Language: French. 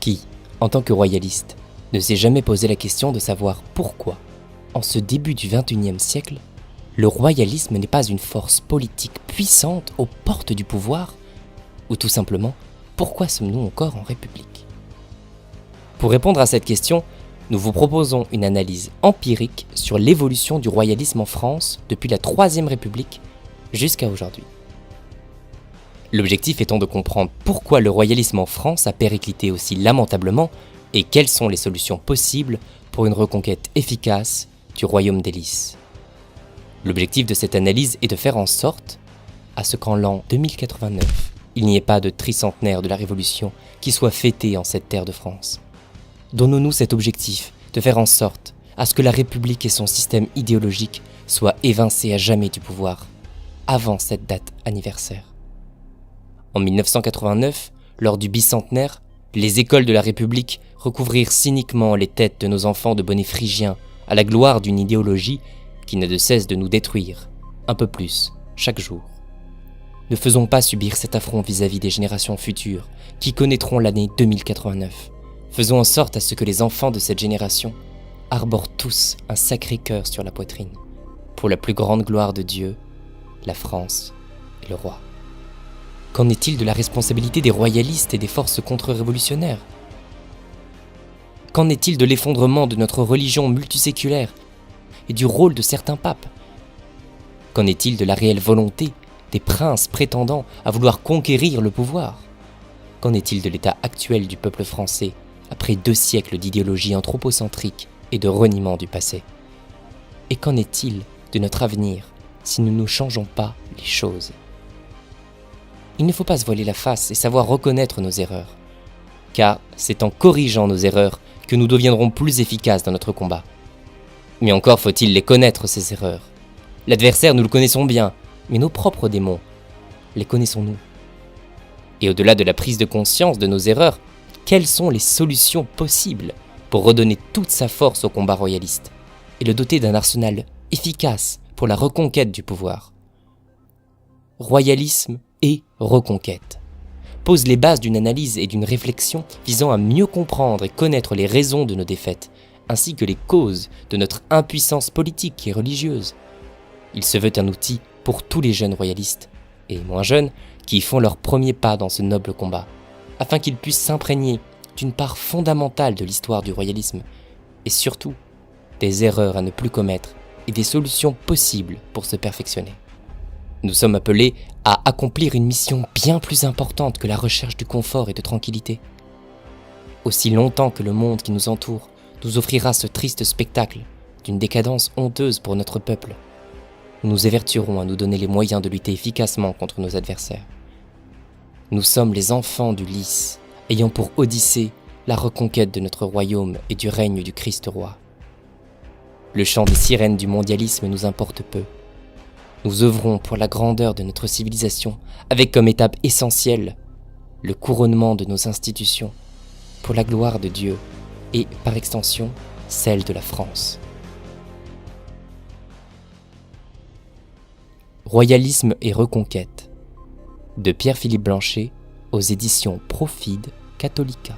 Qui, en tant que royaliste, ne s'est jamais posé la question de savoir pourquoi, en ce début du XXIe siècle, le royalisme n'est pas une force politique puissante aux portes du pouvoir, ou tout simplement, pourquoi sommes-nous encore en République? Pour répondre à cette question, nous vous proposons une analyse empirique sur l'évolution du royalisme en France depuis la Troisième République jusqu'à aujourd'hui. L'objectif étant de comprendre pourquoi le royalisme en France a périclité aussi lamentablement et quelles sont les solutions possibles pour une reconquête efficace du royaume des Lys. L'objectif de cette analyse est de faire en sorte à ce qu'en l'an 2089, il n'y ait pas de tricentenaire de la Révolution qui soit fêté en cette terre de France. Donnons-nous cet objectif de faire en sorte à ce que la République et son système idéologique soient évincés à jamais du pouvoir, avant cette date anniversaire. En 1989, lors du bicentenaire, les écoles de la République recouvrirent cyniquement les têtes de nos enfants de bonnets phrygiens à la gloire d'une idéologie qui n'a de cesse de nous détruire, un peu plus, chaque jour. Ne faisons pas subir cet affront vis-à-vis des générations futures qui connaîtront l'année 2089. Faisons en sorte à ce que les enfants de cette génération arborent tous un sacré cœur sur la poitrine, pour la plus grande gloire de Dieu, la France et le roi. Qu'en est-il de la responsabilité des royalistes et des forces contre-révolutionnaires? Qu'en est-il de l'effondrement de notre religion multiséculaire et du rôle de certains papes? Qu'en est-il de la réelle volonté des princes prétendant à vouloir conquérir le pouvoir? Qu'en est-il de l'état actuel du peuple français après 2 siècles d'idéologie anthropocentrique et de reniement du passé? Et qu'en est-il de notre avenir si nous ne changeons pas les choses? Il ne faut pas se voiler la face et savoir reconnaître nos erreurs, car c'est en corrigeant nos erreurs que nous deviendrons plus efficaces dans notre combat. Mais encore faut-il les connaître, ces erreurs. L'adversaire, nous le connaissons bien, mais nos propres démons, les connaissons-nous? Et au-delà de la prise de conscience de nos erreurs, quelles sont les solutions possibles pour redonner toute sa force au combat royaliste et le doter d'un arsenal efficace pour la reconquête du pouvoir? Royalisme et reconquête pose les bases d'une analyse et d'une réflexion visant à mieux comprendre et connaître les raisons de nos défaites, ainsi que les causes de notre impuissance politique et religieuse. Il se veut un outil pour tous les jeunes royalistes, et moins jeunes, qui font leurs premiers pas dans ce noble combat, afin qu'ils puissent s'imprégner d'une part fondamentale de l'histoire du royalisme, et surtout, des erreurs à ne plus commettre et des solutions possibles pour se perfectionner. Nous sommes appelés à accomplir une mission bien plus importante que la recherche du confort et de tranquillité. Aussi longtemps que le monde qui nous entoure nous offrira ce triste spectacle d'une décadence honteuse pour notre peuple, nous nous évertuerons à nous donner les moyens de lutter efficacement contre nos adversaires. Nous sommes les enfants du Lys, ayant pour odyssée la reconquête de notre royaume et du règne du Christ roi. Le chant des sirènes du mondialisme nous importe peu. Nous œuvrons pour la grandeur de notre civilisation, avec comme étape essentielle le couronnement de nos institutions, pour la gloire de Dieu et, par extension, celle de la France. Royalisme et reconquête, de Pierre-Philippe Blanchet, aux éditions Profide Catholica.